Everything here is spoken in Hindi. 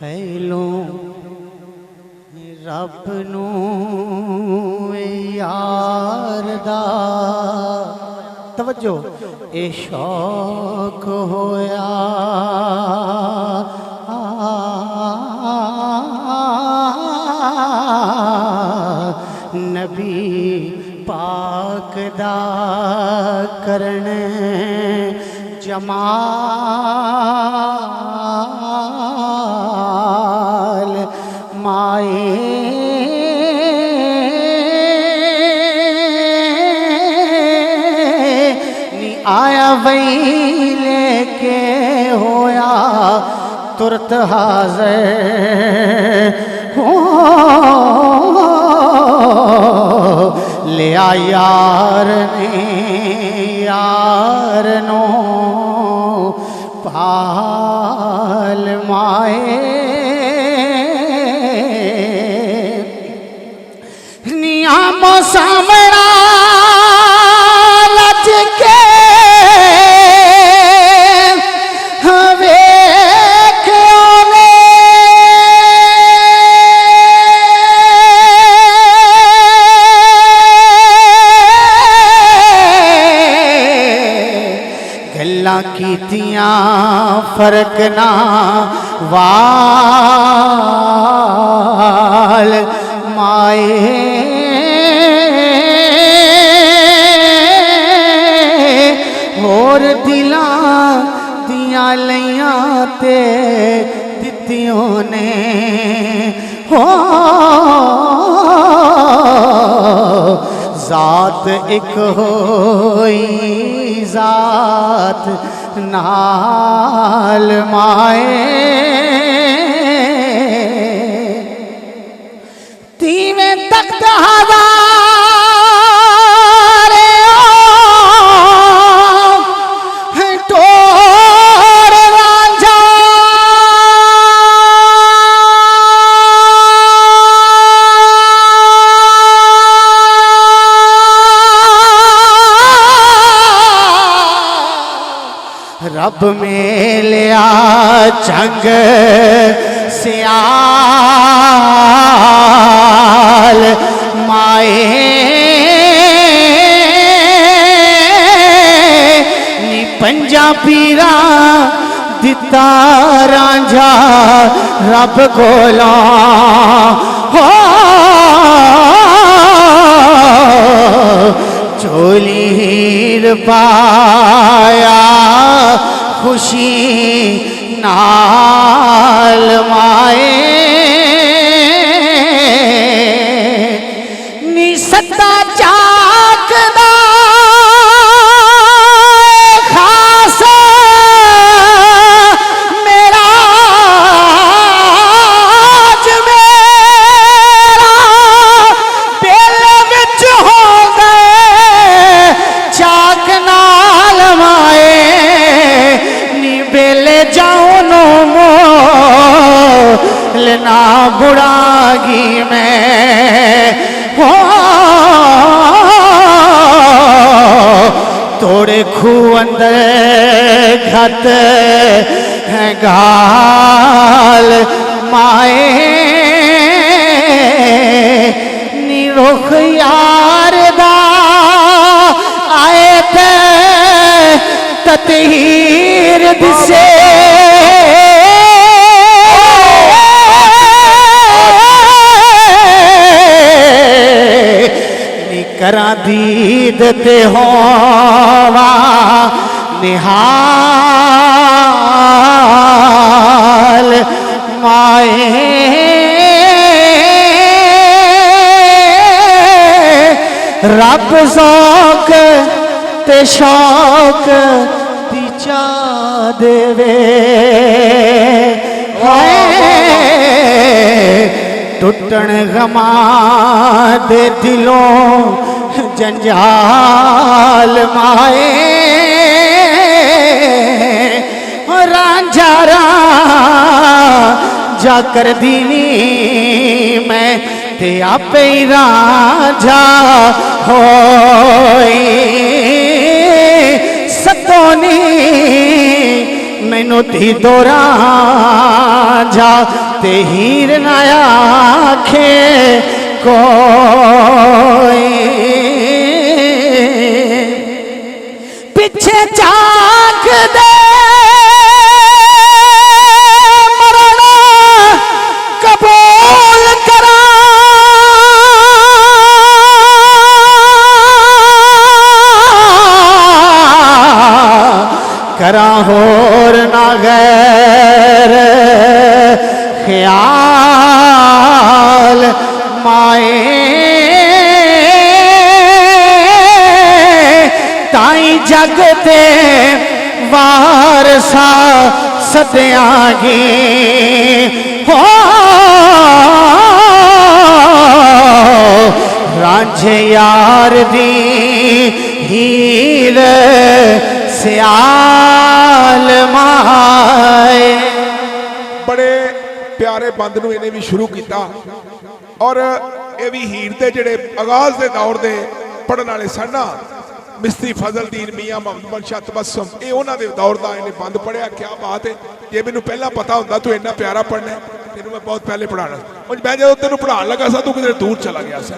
फैलों रब नू यार दा तवज्जो ए शौक होया नबी पाक दा करन जमाल माए नी आया वही लेके होया तुरत हाज़िर हो लिया यार ने यार नो पाल माए नियामो सामना लज के कीतियां फर्क ना वाल माए होर दिलां दियां लइयां ते दित्तियों ने हो जात एक होई जात नाल माए तीवें तख्त हज़ारे टोर रांझा रब में लिया चंग सियाल माए नी पंजा पीरा दिता रांझा रब कोला हो चोली हीर पाया खुशी नाल माए नी सत्ता चाकदा खास मेरा आज मेरा दिल विच हो गए चाक नाल माए बेले जाऊं नो मोलना बुढ़ागी मैं हो तोड़े खू अंदर घत है गाल माए नी रुख यार दा आए थे ततहीर दिसे करा दीद ते होवा निहाल माए रब शौक ते शौक दिचा देवे टुटन गमा दे दिलों जंजाल माए रांझा रांझा कर दीनी मैं ते आपे ही रांझा होई सतोनी मैनू धी दो रांझा ते हीर ना आखे कोई पिछे झांक दे मरना कबूल करा करा होर ना गैर ख्याल माए ताई जगते वारसा सत्यागी हो रांझे यार दी हीर सियाल माए। बड़े प्यारे बंद नूं इन्हें भी शुरू किया और ये भी हीर के जिहड़े आगाज के दौर के पढ़ने वाले सन ना मिस्त्री फजलदीन मियाँ मोहम्मद बंशा तबस्सुम ये उन्होंने दौर का इन्हें बंद पढ़िया। क्या बात है, जे मैनू पहला पता होंदा तू इन्ना प्यारा पढ़ना तेन मैं बहुत पहले पढ़ाना। मैं जो तेन पढ़ाने लगा सा तू किधर दूर चला गया सा।